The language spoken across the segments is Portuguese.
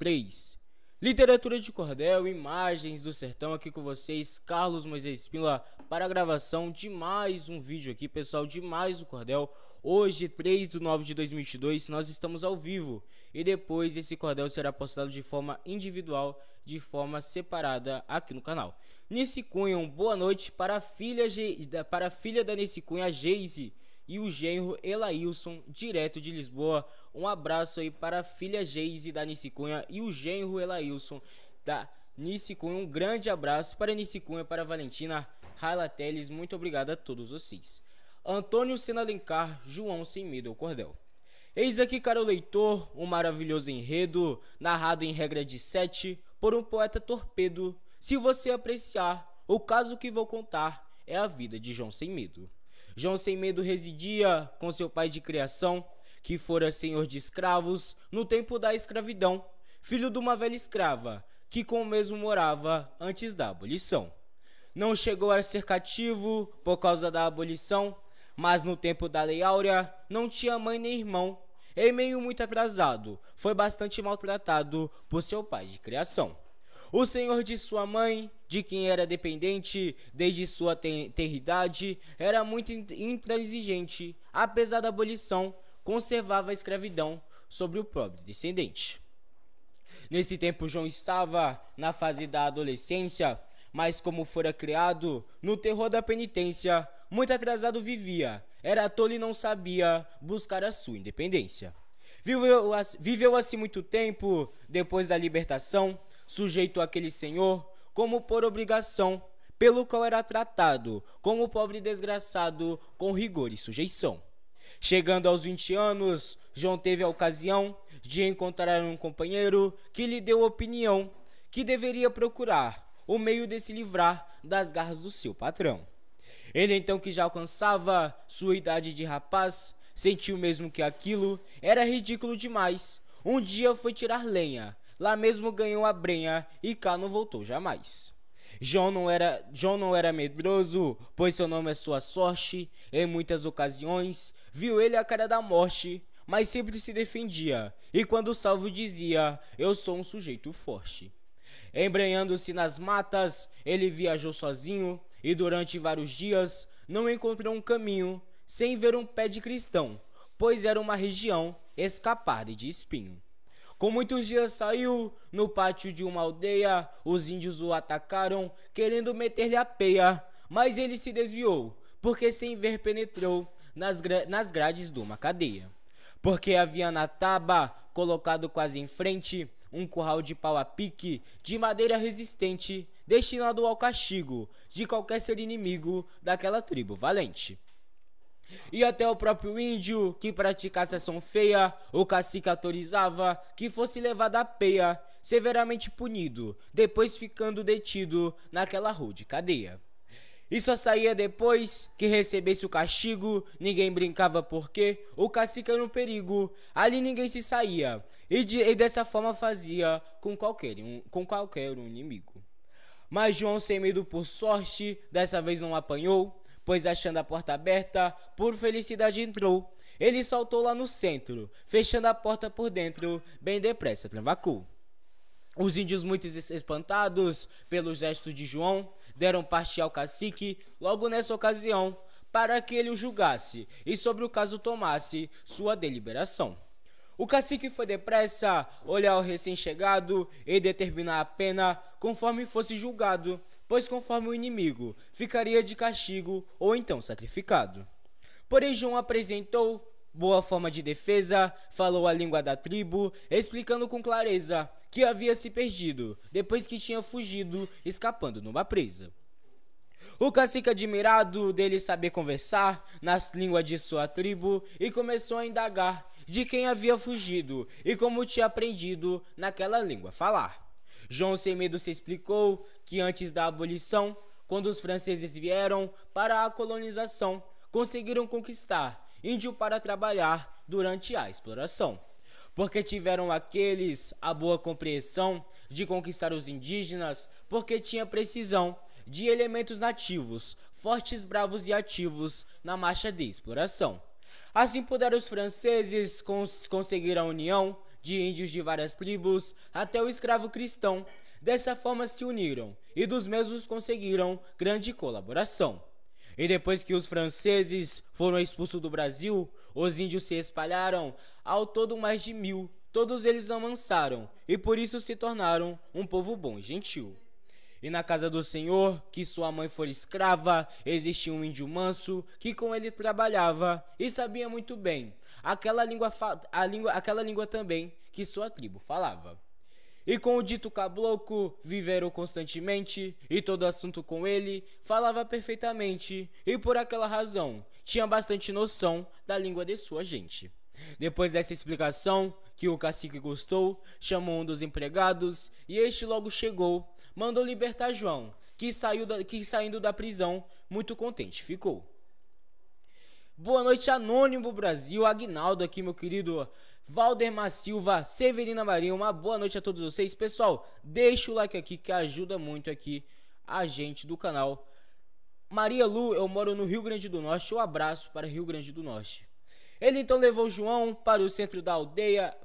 3. Literatura de cordel, imagens do sertão, aqui com vocês, Carlos Moisés Espíndola, para a gravação de mais um vídeo aqui, pessoal, de mais um cordel. Hoje, 3 de nove de 2022, nós estamos ao vivo e depois esse cordel será postado de forma individual, de forma separada aqui no canal. Nice Cunha, boa noite para a filha da Nice Cunha, Geise, e o genro Elailson, direto de Lisboa. Um abraço aí para a filha Geise da Nice Cunha e o genro Elailson da Nice Cunha. Um grande abraço para Nice Cunha, para a Valentina Raila Teles. Muito obrigado a todos vocês. Antônio Sena Alencar, João Sem Medo ao Cordel. Eis aqui, caro leitor, um maravilhoso enredo, narrado em regra de 7, por um poeta torpedo. Se você apreciar, o caso que vou contar é a vida de João Sem Medo. João Sem Medo residia com seu pai de criação, que fora senhor de escravos no tempo da escravidão, filho de uma velha escrava, que com o mesmo morava antes da abolição. Não chegou a ser cativo por causa da abolição, mas no tempo da Lei Áurea não tinha mãe nem irmão, e meio muito atrasado, foi bastante maltratado por seu pai de criação. O senhor de sua mãe, de quem era dependente desde sua tenridade, era muito intransigente, apesar da abolição, conservava a escravidão sobre o pobre descendente. Nesse tempo João estava na fase da adolescência, mas como fora criado no terror da penitência, muito atrasado vivia, era tolo e não sabia buscar a sua independência. Viveu assim muito tempo, depois da libertação, sujeito àquele senhor, como por obrigação, pelo qual era tratado, como pobre desgraçado, com rigor e sujeição. Chegando aos 20 anos, João teve a ocasião de encontrar um companheiro que lhe deu opinião, que deveria procurar o meio de se livrar das garras do seu patrão. Ele então, que já alcançava sua idade de rapaz, sentiu mesmo que aquilo era ridículo demais. Um dia foi tirar lenha, lá mesmo ganhou a brenha e cá não voltou jamais. João não era medroso, pois seu nome é sua sorte. Em muitas ocasiões viu ele a cara da morte, mas sempre se defendia, e quando salvo dizia: eu sou um sujeito forte. Embrenhando-se nas matas, ele viajou sozinho, e durante vários dias não encontrou um caminho sem ver um pé de cristão, pois era uma região escapada de espinho. Com muitos dias saiu, no pátio de uma aldeia, os índios o atacaram, querendo meter-lhe a peia, mas ele se desviou, porque sem ver penetrou nas grades de uma cadeia. Porque havia na taba, colocado quase em frente, um curral de pau a pique, de madeira resistente, destinado ao castigo de qualquer ser inimigo daquela tribo valente. E até o próprio índio que praticasse ação feia, o cacique autorizava que fosse levado à peia, severamente punido, depois ficando detido naquela rude cadeia. E só saía depois que recebesse o castigo, ninguém brincava porque o cacique era um perigo, ali ninguém se saía, e dessa forma fazia com qualquer um inimigo. Mas João Sem Medo, por sorte, dessa vez não apanhou, pois achando a porta aberta, por felicidade entrou. Ele saltou lá no centro, fechando a porta por dentro, bem depressa travacou. Os índios, muito espantados pelos gestos de João, deram parte ao cacique logo nessa ocasião, para que ele o julgasse e sobre o caso tomasse sua deliberação. O cacique foi depressa olhar o recém-chegado e determinar a pena conforme fosse julgado, pois conforme o inimigo ficaria de castigo ou então sacrificado. Porém João apresentou boa forma de defesa, falou a língua da tribo, explicando com clareza que havia se perdido depois que tinha fugido, escapando numa presa. O cacique, admirado dele saber conversar nas línguas de sua tribo, e começou a indagar de quem havia fugido e como tinha aprendido naquela língua falar. João Sem Medo se explicou que antes da abolição, quando os franceses vieram para a colonização, conseguiram conquistar índio para trabalhar durante a exploração. Porque tiveram aqueles a boa compreensão de conquistar os indígenas, porque tinha precisão de elementos nativos, fortes, bravos e ativos na marcha de exploração. Assim puderam os franceses conseguir a união de índios de várias tribos até o escravo cristão. Dessa forma se uniram e dos mesmos conseguiram grande colaboração. E depois que os franceses foram expulsos do Brasil, os índios se espalharam, ao todo mais de 1000. Todos eles amansaram e por isso se tornaram um povo bom e gentil. E na casa do Senhor, que sua mãe fora escrava, existia um índio manso que com ele trabalhava e sabia muito bem aquela língua também que sua tribo falava. E com o dito caboclo viveram constantemente, e todo assunto com ele falava perfeitamente, e por aquela razão tinha bastante noção da língua de sua gente. Depois dessa explicação, que o cacique gostou, chamou um dos empregados, e este logo chegou, mandou libertar João, que saindo da prisão, muito contente ficou. Boa noite, Anônimo Brasil, Aguinaldo aqui, meu querido Valdemar Silva, Severina Maria, uma boa noite a todos vocês. Pessoal, deixa o like aqui que ajuda muito aqui a gente do canal. Maria Lu, eu moro no Rio Grande do Norte, um abraço para Rio Grande do Norte. Ele então levou João para o centro da aldeia,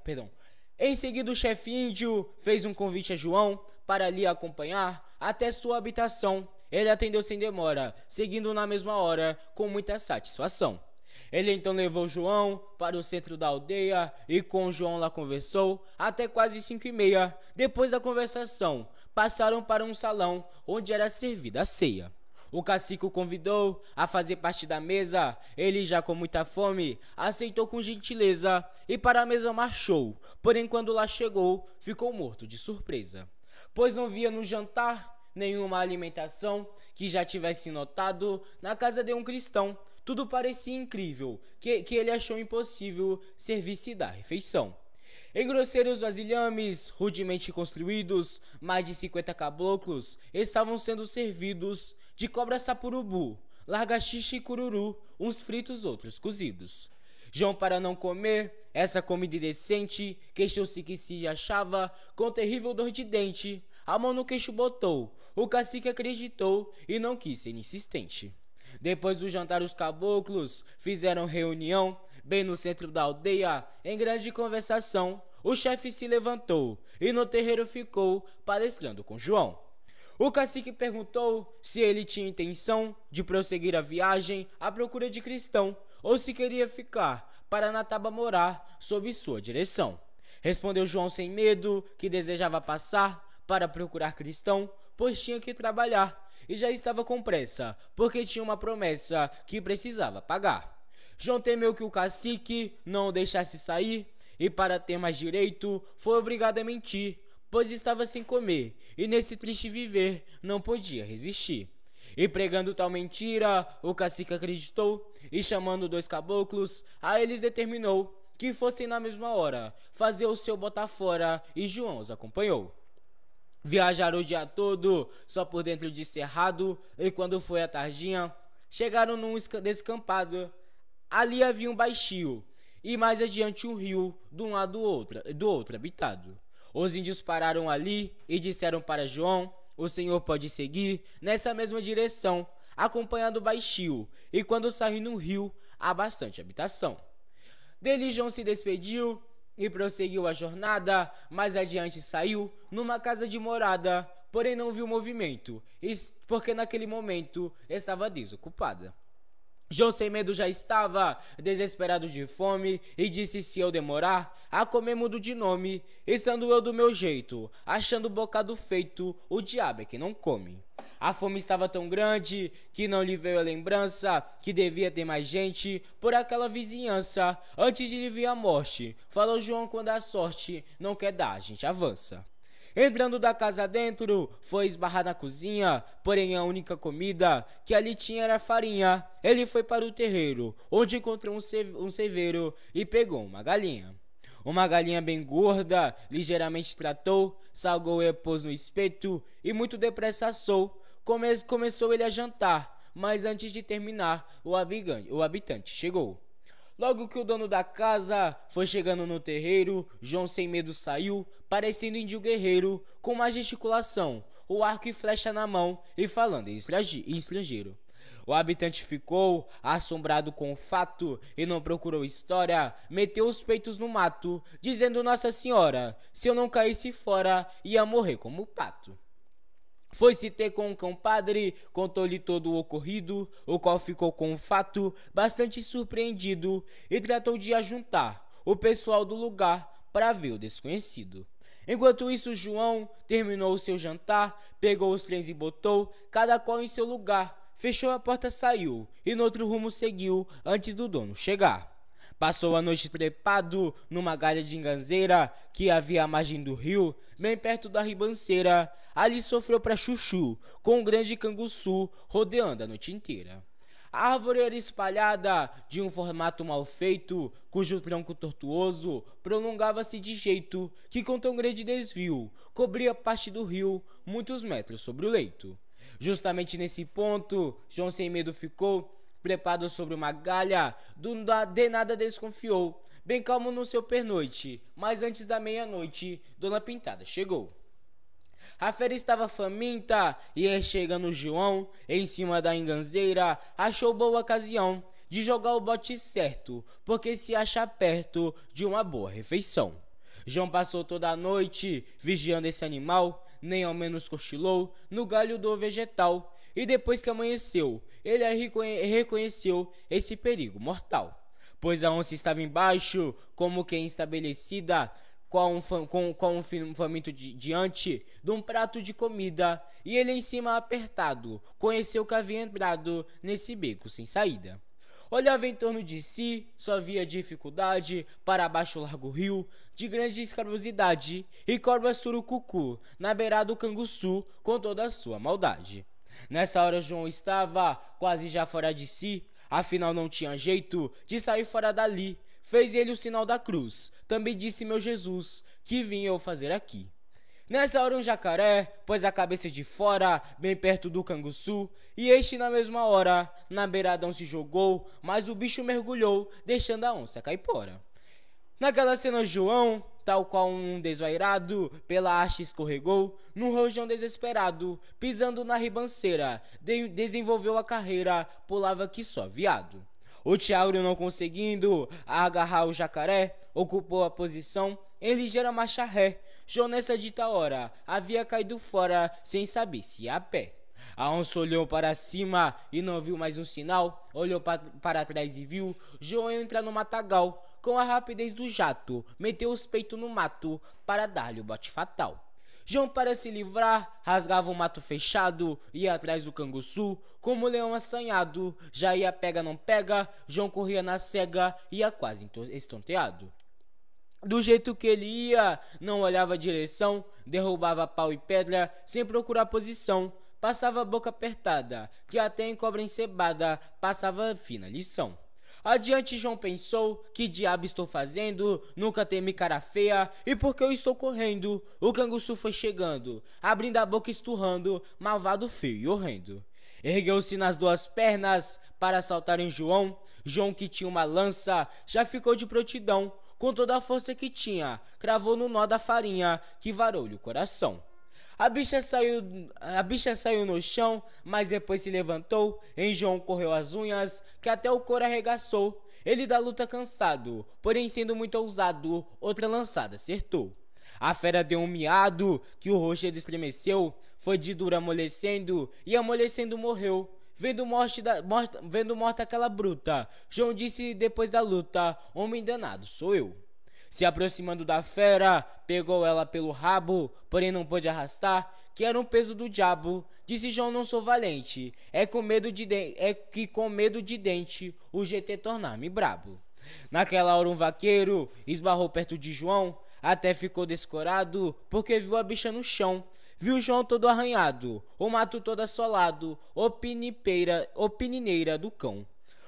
Em seguida o chefe índio fez um convite a João para ali acompanhar até sua habitação. Ele atendeu sem demora, seguindo na mesma hora, com muita satisfação. Ele então levou João para o centro da aldeia e com João lá conversou até quase 5h30. Depois da conversação, passaram para um salão onde era servida a ceia. O cacique o convidou a fazer parte da mesa. Ele, já com muita fome, aceitou com gentileza e para a mesa marchou. Porém, quando lá chegou, ficou morto de surpresa, pois não via no jantar nenhuma alimentação que já tivesse notado na casa de um cristão. Tudo parecia incrível, que ele achou impossível servir-se da refeição. Em grosseiros vasilhames, rudemente construídos, mais de 50 caboclos estavam sendo servidos de cobra sapurubu, largaxixa e cururu, uns fritos, outros cozidos. João, para não comer essa comida indecente, queixou-se que se achava com terrível dor de dente. A mão no queixo botou, o cacique acreditou e não quis ser insistente. Depois do jantar os caboclos fizeram reunião, bem no centro da aldeia, em grande conversação. O chefe se levantou e no terreiro ficou palestrando com João. O cacique perguntou se ele tinha intenção de prosseguir a viagem à procura de cristão ou se queria ficar para na taba morar sob sua direção. Respondeu João sem medo que desejava passar para procurar cristão, pois tinha que trabalhar e já estava com pressa, porque tinha uma promessa que precisava pagar. João temeu que o cacique não o deixasse sair e para ter mais direito foi obrigado a mentir, pois estava sem comer e nesse triste viver não podia resistir. E pregando tal mentira, o cacique acreditou e chamando 2 caboclos, a eles determinou que fossem na mesma hora fazer o seu botar fora e João os acompanhou. Viajaram o dia todo só por dentro de cerrado e quando foi a tardinha chegaram num descampado. Ali havia um baixio e mais adiante um rio de um lado do outro habitado. Os índios pararam ali e disseram para João: o senhor pode seguir nessa mesma direção, acompanhando o baixio, e quando sair no rio há bastante habitação. Dele João se despediu e prosseguiu a jornada. Mais adiante saiu numa casa de morada, porém não viu movimento, porque naquele momento estava desocupada. João sem medo já estava desesperado de fome e disse: se eu demorar a comer mudo de nome, estando eu do meu jeito, achando o bocado feito, o diabo é que não come. A fome estava tão grande que não lhe veio a lembrança que devia ter mais gente por aquela vizinhança. Antes de lhe vir a morte, falou João: quando a sorte não quer dar, a gente avança. Entrando da casa dentro, foi esbarrar na cozinha, porém a única comida que ali tinha era farinha. Ele foi para o terreiro, onde encontrou um ceveiro e pegou uma galinha. Uma galinha bem gorda, ligeiramente tratou, salgou e pôs no espeto e muito depressa assou. Começou ele a jantar, mas antes de terminar, o habitante chegou. Logo que o dono da casa foi chegando no terreiro, João sem medo saiu, parecendo índio guerreiro, com uma gesticulação, o arco e flecha na mão e falando em estrangeiro. O habitante ficou assombrado com o fato e não procurou história, meteu os peitos no mato, dizendo: Nossa Senhora, se eu não caísse fora, ia morrer como pato. Foi-se ter com o compadre, contou-lhe todo o ocorrido, o qual ficou com o fato bastante surpreendido e tratou de ajuntar o pessoal do lugar para ver o desconhecido. Enquanto isso, João terminou o seu jantar, pegou os trens e botou cada qual em seu lugar, fechou a porta, saiu e no outro rumo seguiu antes do dono chegar. Passou a noite trepado numa galha de enganzeira que havia à margem do rio, bem perto da ribanceira. Ali sofreu pra chuchu, com um grande canguçu rodeando a noite inteira. A árvore era espalhada de um formato mal feito, cujo tronco tortuoso prolongava-se de jeito que, com tão grande desvio, cobria parte do rio, muitos metros sobre o leito. Justamente nesse ponto, João sem medo ficou, trepado sobre uma galha, de nada desconfiou, bem calmo no seu pernoite, mas antes da meia-noite, Dona Pintada chegou. A fera estava faminta e, chegando João, em cima da enganzeira, achou boa ocasião de jogar o bote certo, porque se acha perto de uma boa refeição. João passou toda a noite vigiando esse animal, nem ao menos cochilou no galho do vegetal, e depois que amanheceu, ele reconheceu esse perigo mortal, pois a onça estava embaixo, como quem estabelecida, com um faminto diante de um prato de comida, e ele em cima apertado, conheceu que havia entrado nesse beco sem saída. Olhava em torno de si, só via dificuldade, para baixo o largo rio, de grande escabrosidade, e cobra surucucu, na beirada do canguçu, com toda a sua maldade. Nessa hora João estava quase já fora de si, afinal não tinha jeito de sair fora dali. Fez ele o sinal da cruz, também disse: Meu Jesus, que vim eu fazer aqui? Nessa hora um jacaré pôs a cabeça de fora, bem perto do canguçu, e este na mesma hora, na beiradão se jogou, mas o bicho mergulhou, deixando a onça caipora. Naquela cena João, tal qual um desvairado, pela haste escorregou, num rojão desesperado, pisando na ribanceira, desenvolveu a carreira, pulava que só viado. O Tiago, não conseguindo agarrar o jacaré, ocupou a posição em ligeira marcha ré. João nessa dita hora havia caído fora, sem saber se ia a pé. A onça olhou para cima e não viu mais um sinal, olhou para trás e viu João entrar no matagal. Com a rapidez do jato, meteu os peitos no mato para dar-lhe o bote fatal. João, para se livrar, rasgava o mato fechado, ia atrás do canguçu, como um leão assanhado. Já ia pega não pega, João corria na cega, ia quase estonteado. Do jeito que ele ia, não olhava a direção, derrubava pau e pedra, sem procurar posição. Passava a boca apertada, que até em cobra encebada, passava fina lição. Adiante João pensou: que diabo estou fazendo? Nunca temi cara feia, e por que eu estou correndo? O canguçu foi chegando, abrindo a boca esturrando, malvado, feio e horrendo. Ergueu-se nas duas pernas para saltar em João. João, que tinha uma lança, já ficou de prontidão. Com toda a força que tinha, cravou no nó da farinha, que varou-lhe o coração. A bicha saiu no chão, mas depois se levantou. Em João correu as unhas, que até o couro arregaçou. Ele da luta cansado, porém sendo muito ousado, outra lançada acertou. A fera deu um miado, que o rochedo estremeceu. Foi de duro amolecendo, e amolecendo morreu. Vendo morta aquela bruta, João disse depois da luta: Homem danado sou eu. Se aproximando da fera, pegou ela pelo rabo, porém não pôde arrastar, que era um peso do diabo. Disse João: Não sou valente, é que com medo de dente o GT tornar-me brabo. Naquela hora um vaqueiro esbarrou perto de João, até ficou descorado, porque viu a bicha no chão. Viu João todo arranhado, o mato todo assolado, opinineira do cão.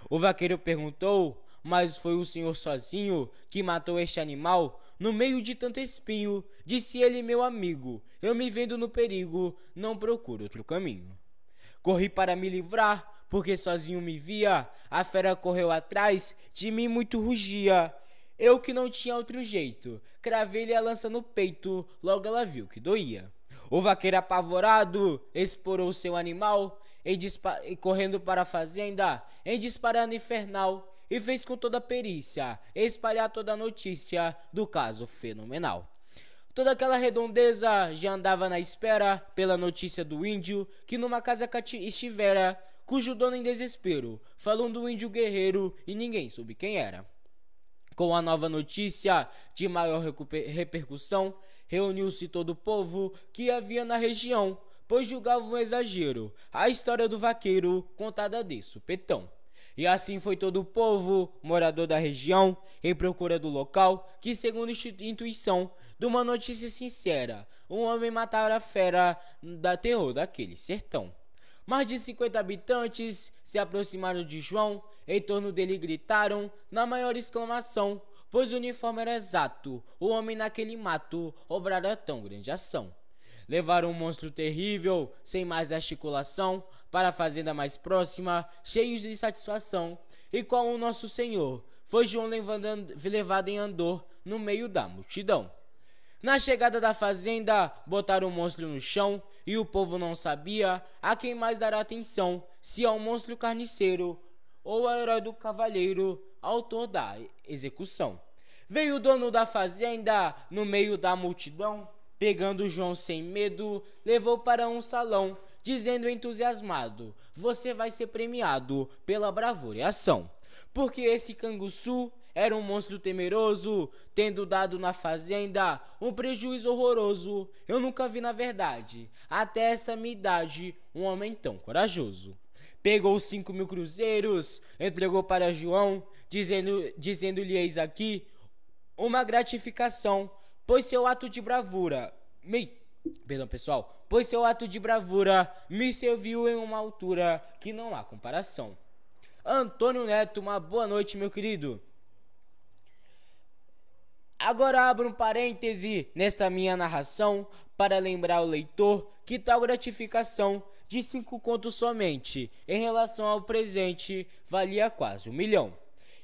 O vaqueiro perguntou: Mas foi o senhor sozinho que matou este animal? No meio de tanto espinho, disse ele: Meu amigo, eu me vendo no perigo, não procuro outro caminho. Corri para me livrar, porque sozinho me via, a fera correu atrás, de mim muito rugia. Eu que não tinha outro jeito, cravei-lhe a lança no peito, logo ela viu que doía. O vaqueiro apavorado explorou seu animal, e correndo para a fazenda, em disparando infernal, e fez com toda a perícia espalhar toda a notícia do caso fenomenal. Toda aquela redondeza já andava na espera pela notícia do índio que numa casa estivera, cujo dono em desespero falou do índio guerreiro e ninguém soube quem era. Com a nova notícia de maior repercussão, reuniu-se todo o povo que havia na região, pois julgava um exagero a história do vaqueiro contada de supetão. E assim foi todo o povo, morador da região, em procura do local, que segundo intuição de uma notícia sincera, um homem matara a fera da terror daquele sertão. Mais de 50 habitantes se aproximaram de João, em torno dele gritaram, na maior exclamação, pois o uniforme era exato, o homem naquele mato obrara tão grande ação. Levaram um monstro terrível, sem mais articulação, para a fazenda mais próxima, cheios de satisfação, e com o nosso Senhor, foi João levado em andor no meio da multidão. Na chegada da fazenda, botaram o monstro no chão, e o povo não sabia a quem mais dar atenção, se ao monstro carniceiro ou ao herói do cavalheiro, autor da execução. Veio o dono da fazenda no meio da multidão, pegando João sem medo, levou para um salão, dizendo entusiasmado: você vai ser premiado pela bravura e ação. Porque esse canguçu era um monstro temeroso, tendo dado na fazenda um prejuízo horroroso. Eu nunca vi na verdade, até essa minha idade, um homem tão corajoso. Pegou 5.000 cruzeiros, entregou para João, dizendo-lhe eis aqui uma gratificação, pois seu ato de bravura me serviu em uma altura que não há comparação. Antônio Neto, uma boa noite, meu querido. Agora abro um parêntese nesta minha narração para lembrar o leitor que tal gratificação de 5 contos somente em relação ao presente valia quase 1 milhão.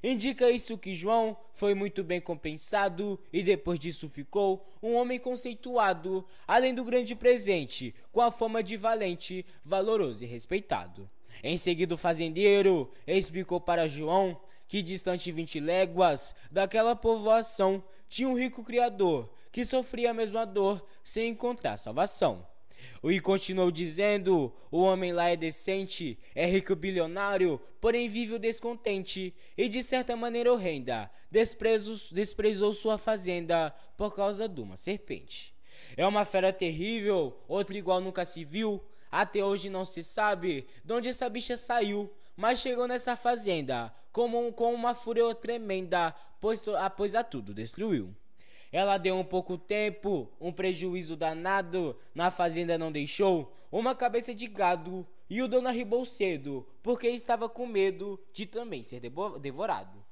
Indica isso que João foi muito bem compensado e depois disso ficou um homem conceituado, além do grande presente, com a fama de valente, valoroso e respeitado. Em seguida o fazendeiro explicou para João que distante 20 léguas daquela povoação tinha um rico criador que sofria a mesma dor sem encontrar salvação. E continuou dizendo: o homem lá é decente, é rico bilionário, porém vive o descontente, e de certa maneira horrenda, desprezou sua fazenda por causa de uma serpente. É uma fera terrível, outra igual nunca se viu, até hoje não se sabe de onde essa bicha saiu, mas chegou nessa fazenda com uma fúria tremenda, pois a tudo destruiu. Ela deu um pouco tempo, um prejuízo danado, na fazenda não deixou uma cabeça de gado, e o dono arribou cedo, porque estava com medo de também ser devorado.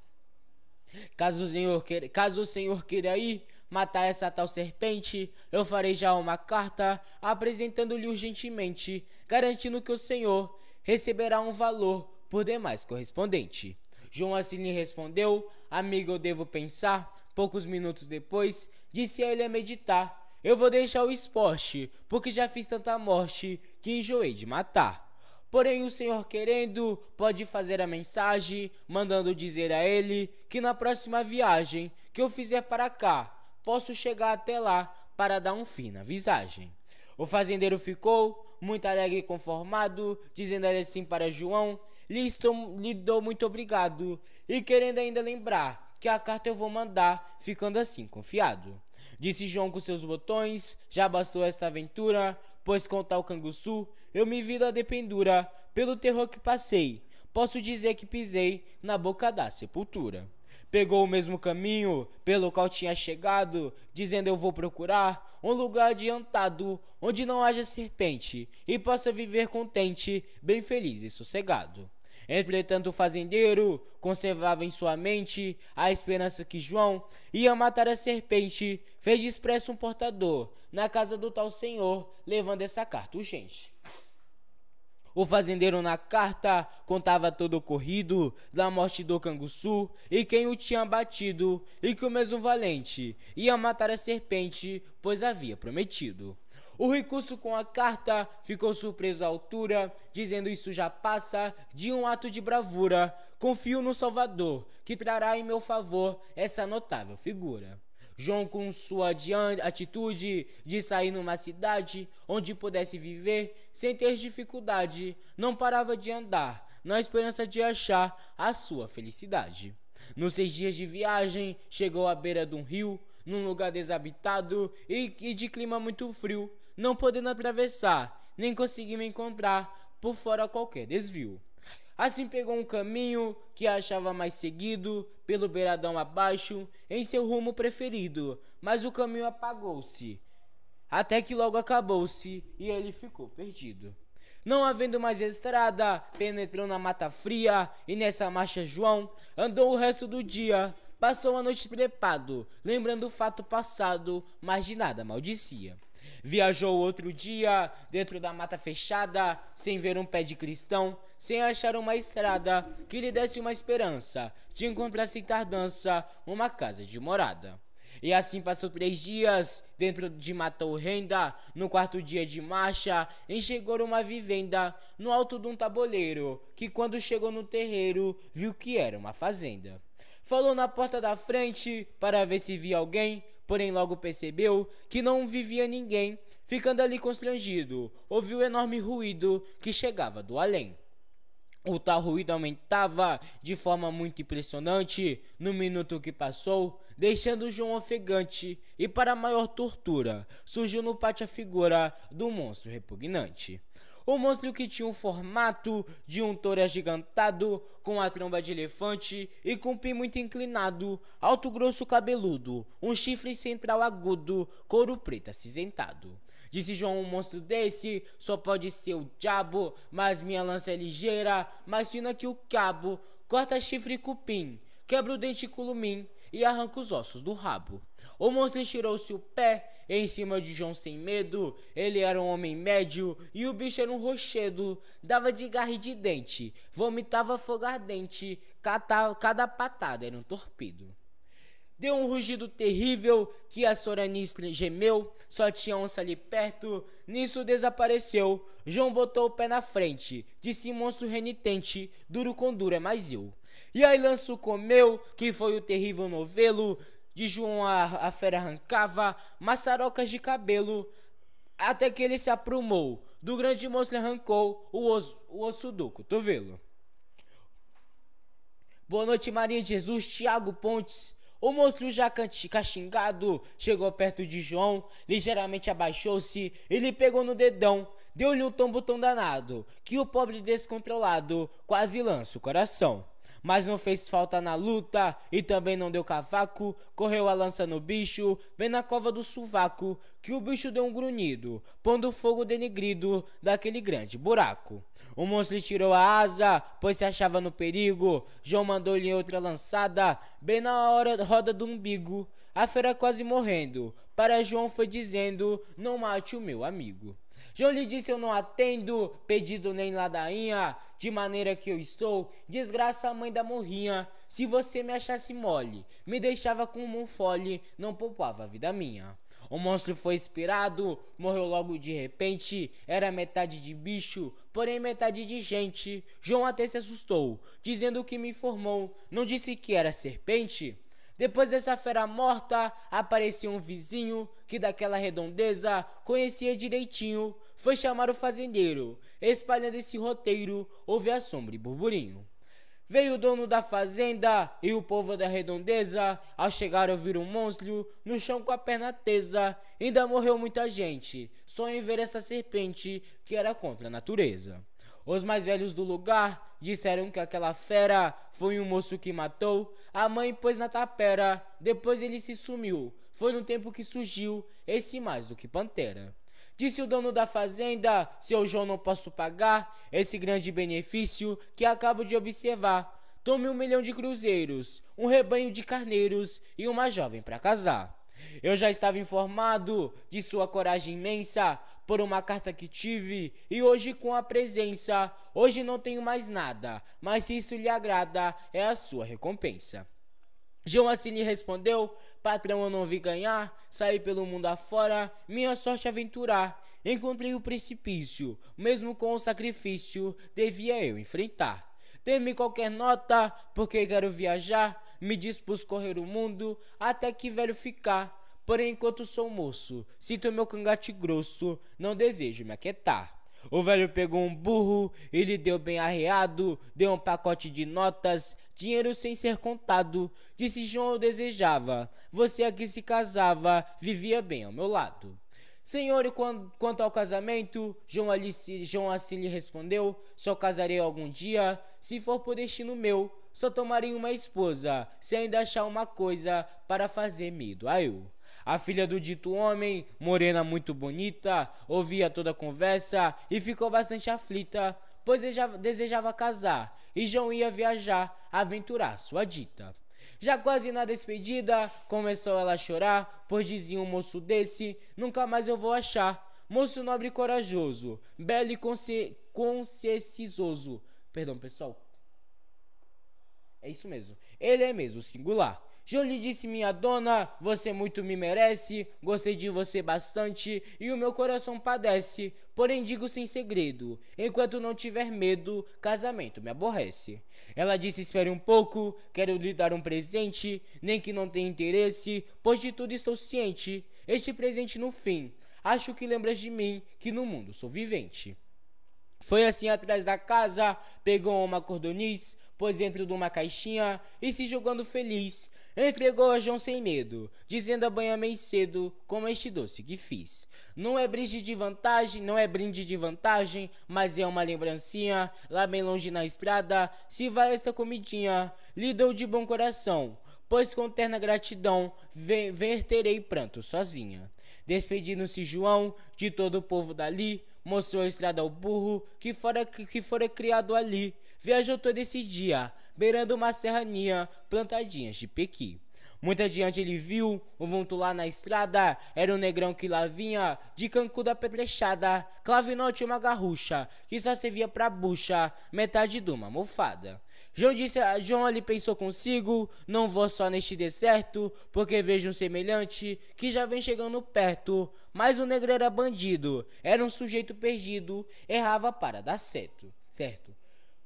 Caso o senhor queira ir matar essa tal serpente, eu farei já uma carta, apresentando-lhe urgentemente, garantindo que o senhor receberá um valor por demais correspondente. João assim lhe respondeu: amigo, eu devo pensar. Poucos minutos depois, disse a ele a meditar: eu vou deixar o esporte, porque já fiz tanta morte que enjoei de matar. Porém, o senhor querendo, pode fazer a mensagem, mandando dizer a ele que na próxima viagem que eu fizer para cá, posso chegar até lá para dar um fim na visagem. O fazendeiro ficou muito alegre e conformado, dizendo assim para João: lhe dou muito obrigado, e querendo ainda lembrar que a carta eu vou mandar, ficando assim confiado. Disse João com seus botões: já bastou esta aventura, pois com tal canguçu eu me vi da dependura. Pelo terror que passei, posso dizer que pisei na boca da sepultura. Pegou o mesmo caminho pelo qual tinha chegado, dizendo: eu vou procurar um lugar adiantado, onde não haja serpente, e possa viver contente, bem feliz e sossegado. Entretanto o fazendeiro conservava em sua mente a esperança que João ia matar a serpente. Fez expresso um portador na casa do tal senhor, levando essa carta urgente. O fazendeiro na carta contava todo o ocorrido da morte do canguçu e quem o tinha batido, e que o mesmo valente ia matar a serpente, pois havia prometido. O recurso com a carta ficou surpreso à altura, dizendo isso já passa de um ato de bravura. Confio no Salvador, que trará em meu favor essa notável figura. João, com sua atitude de sair numa cidade onde pudesse viver sem ter dificuldade, não parava de andar, na esperança de achar a sua felicidade. Nos 6 dias de viagem, chegou à beira de um rio, num lugar desabitado e de clima muito frio, não podendo atravessar, nem conseguindo encontrar por fora qualquer desvio. Assim pegou um caminho que achava mais seguido, pelo beiradão abaixo, em seu rumo preferido, mas o caminho apagou-se, até que logo acabou-se e ele ficou perdido. Não havendo mais estrada, penetrou na mata fria, e nessa marcha João andou o resto do dia. Passou a noite trepado, lembrando o fato passado, mas de nada maldicia. Viajou outro dia, dentro da mata fechada, sem ver um pé de cristão, sem achar uma estrada que lhe desse uma esperança de encontrar sem tardança uma casa de morada. E assim passou 3 dias, dentro de mata horrenda. No 4º dia de marcha, enxergou uma vivenda no alto de um tabuleiro, que quando chegou no terreiro, viu que era uma fazenda. Falou na porta da frente para ver se via alguém, porém logo percebeu que não vivia ninguém. Ficando ali constrangido, ouviu enorme ruído que chegava do além. O tal ruído aumentava de forma muito impressionante no minuto que passou, deixando João ofegante, e para maior tortura, surgiu no pátio a figura do monstro repugnante. O monstro, que tinha o formato de um touro agigantado, com a tromba de elefante e com o pé muito inclinado, alto grosso cabeludo, um chifre central agudo, couro preto acinzentado. Disse João: um monstro desse só pode ser o diabo, mas minha lança é ligeira, mais fina que o cabo, corta chifre e cupim, quebra o dente e culumim e arranca os ossos do rabo. O monstro estirou-se o pé em cima de João sem medo. Ele era um homem médio e o bicho era um rochedo, dava de garra e de dente, vomitava fogo ardente, cada patada era um torpedo. Deu um rugido terrível que a soranistra gemeu, só tinha onça ali perto, nisso desapareceu. João botou o pé na frente, disse monstro renitente, duro com duro é mais eu. E aí lanço comeu, que foi o terrível novelo, de João a fera arrancava maçarocas de cabelo, até que ele se aprumou, do grande monstro arrancou o osso do cotovelo. Boa noite, Maria de Jesus, Tiago Pontes. O monstro já caxingado chegou perto de João, ligeiramente abaixou-se e lhe pegou no dedão. Deu-lhe um tombo tão danado que o pobre descontrolado quase lança o coração. Mas não fez falta na luta e também não deu cavaco. Correu a lança no bicho, bem na cova do sovaco, que o bicho deu um grunhido, pondo fogo denegrido daquele grande buraco. O monstro tirou a asa, pois se achava no perigo. João mandou-lhe outra lançada, bem na roda do umbigo. A fera quase morrendo, para João foi dizendo: não mate o meu amigo. João lhe disse: eu não atendo pedido nem ladainha, de maneira que eu estou, desgraça a mãe da morrinha. Se você me achasse mole, me deixava com um fole, não poupava a vida minha. O monstro foi inspirado, morreu logo de repente, era metade de bicho, porém metade de gente. João até se assustou, dizendo que me informou, não disse que era serpente? Depois dessa fera morta, apareceu um vizinho, que daquela redondeza conhecia direitinho. Foi chamar o fazendeiro, espalhando esse roteiro, houve assombro e burburinho. Veio o dono da fazenda e o povo da redondeza, ao chegar ouviram um monstro no chão com a perna tesa. Ainda morreu muita gente, só em ver essa serpente que era contra a natureza. Os mais velhos do lugar disseram que aquela fera foi um moço que matou a mãe, pôs na tapera, depois ele se sumiu. Foi no tempo que surgiu esse mais do que pantera. Disse o dono da fazenda: seu João, não posso pagar esse grande benefício que acabo de observar. Tome 1 milhão de cruzeiros, um rebanho de carneiros e uma jovem para casar. Eu já estava informado de sua coragem imensa por uma carta que tive e hoje com a presença. Hoje não tenho mais nada, mas se isso lhe agrada, é a sua recompensa. João assim lhe respondeu: patrão, eu não vi ganhar, saí pelo mundo afora, minha sorte aventurar. Encontrei o precipício, mesmo com o sacrifício, devia eu enfrentar. Dê-me qualquer nota, porque quero viajar, me dispus correr o mundo, até que velho ficar. Porém, enquanto sou moço, sinto meu cangate grosso, não desejo me aquietar. O velho pegou um burro e lhe deu bem arreado, deu um pacote de notas, dinheiro sem ser contado. Disse: João, eu desejava, você aqui se casava, vivia bem ao meu lado. Senhor, e quanto ao casamento, João assim lhe respondeu: só casarei algum dia, se for por destino meu, só tomarei uma esposa, se ainda achar uma coisa para fazer medo a eu. A filha do dito homem, morena muito bonita, ouvia toda a conversa e ficou bastante aflita, pois desejava casar, e João ia viajar, aventurar sua dita. Já quase na despedida, começou ela a chorar, pois dizia um moço desse, nunca mais eu vou achar. Moço nobre e corajoso, belo e consciencioso. Perdão, pessoal. É isso mesmo. Ele é mesmo, singular. João lhe disse: minha dona, você muito me merece, gostei de você bastante e o meu coração padece. Porém digo sem segredo, enquanto não tiver medo, casamento me aborrece. Ela disse: espere um pouco, quero lhe dar um presente, nem que não tenha interesse, pois de tudo estou ciente. Este presente no fim, acho que lembras de mim, que no mundo sou vivente. Foi assim atrás da casa, pegou uma cordoniz, pôs dentro de uma caixinha e se jogando feliz, entregou a João sem medo, dizendo: amanhã cedo, como este doce que fiz. Não é brinde de vantagem, mas é uma lembrancinha, lá bem longe na estrada, se vai esta comidinha, lhe dou de bom coração, pois com terna gratidão, verterei pranto sozinha. Despedindo-se João de todo o povo dali, mostrou a estrada ao burro que fora criado ali. Viajou todo esse dia, beirando uma serrania, plantadinhas de pequi. Muito adiante ele viu um vulto lá na estrada, era um negrão que lá vinha, de cancuda apetrechada, clavinote e uma garrucha, que só servia pra bucha, metade de uma almofada. João ali pensou consigo: não vou só neste deserto, porque vejo um semelhante que já vem chegando perto. Mas o negro era bandido, era um sujeito perdido, errava para dar certo.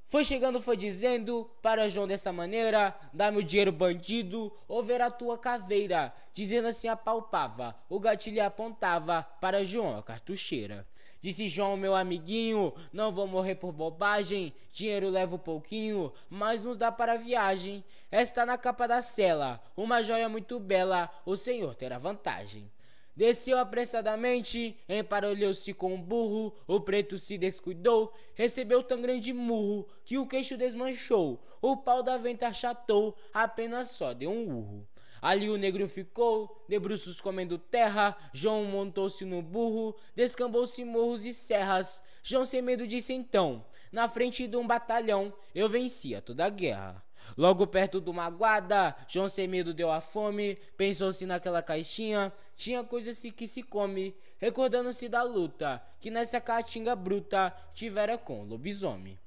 Foi chegando, foi dizendo para João dessa maneira: dá-me o dinheiro, bandido, ou ver a tua caveira. Dizendo assim apalpava, o gatilho apontava para João a cartucheira. Disse João: meu amiguinho, não vou morrer por bobagem, dinheiro levo pouquinho, mas nos dá para a viagem. Está na capa da cela, uma joia muito bela, o senhor terá vantagem. Desceu apressadamente, emparelhou-se com um burro, o preto se descuidou, recebeu tão grande murro, que o queixo desmanchou, o pau da venta achatou, apenas só deu um urro. Ali o negro ficou, de bruços comendo terra, João montou-se no burro, descambou-se morros e serras. João sem medo disse então: na frente de um batalhão, eu vencia toda a guerra. Logo perto de uma guarda, João sem medo deu a fome, pensou-se naquela caixinha, tinha coisas que se come, recordando-se da luta, que nessa caatinga bruta tivera com o lobisomem.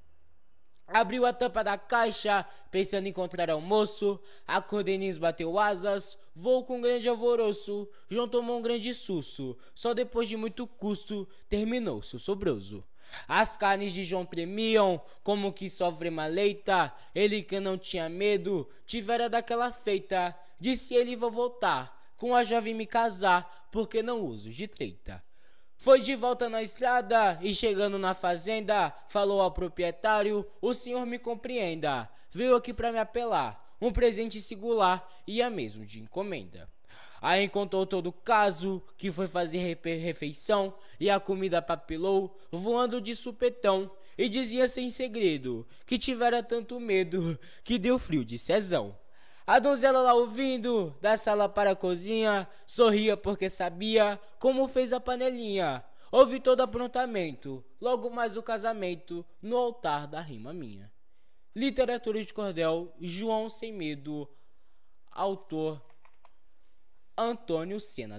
Abriu a tampa da caixa, pensando em encontrar almoço, a cordeniz bateu asas, voou com grande alvoroço, João tomou um grande susto, só depois de muito custo, terminou seu sobroso. As carnes de João tremiam, como que sofre uma leita, ele que não tinha medo, tivera daquela feita, disse ele: vou voltar, com a jovem me casar, porque não uso de treita. Foi de volta na estrada e chegando na fazenda, falou ao proprietário: o senhor me compreenda, veio aqui pra me apelar, um presente singular, ia mesmo de encomenda. Aí contou todo o caso, que foi fazer refeição, e a comida papilou, voando de supetão, e dizia sem segredo, que tivera tanto medo, que deu frio de sezão. A donzela lá ouvindo, da sala para a cozinha, sorria porque sabia como fez a panelinha. Houve todo aprontamento, logo mais o casamento, no altar da rima minha. Literatura de cordel, João Sem Medo, autor Antônio Senna.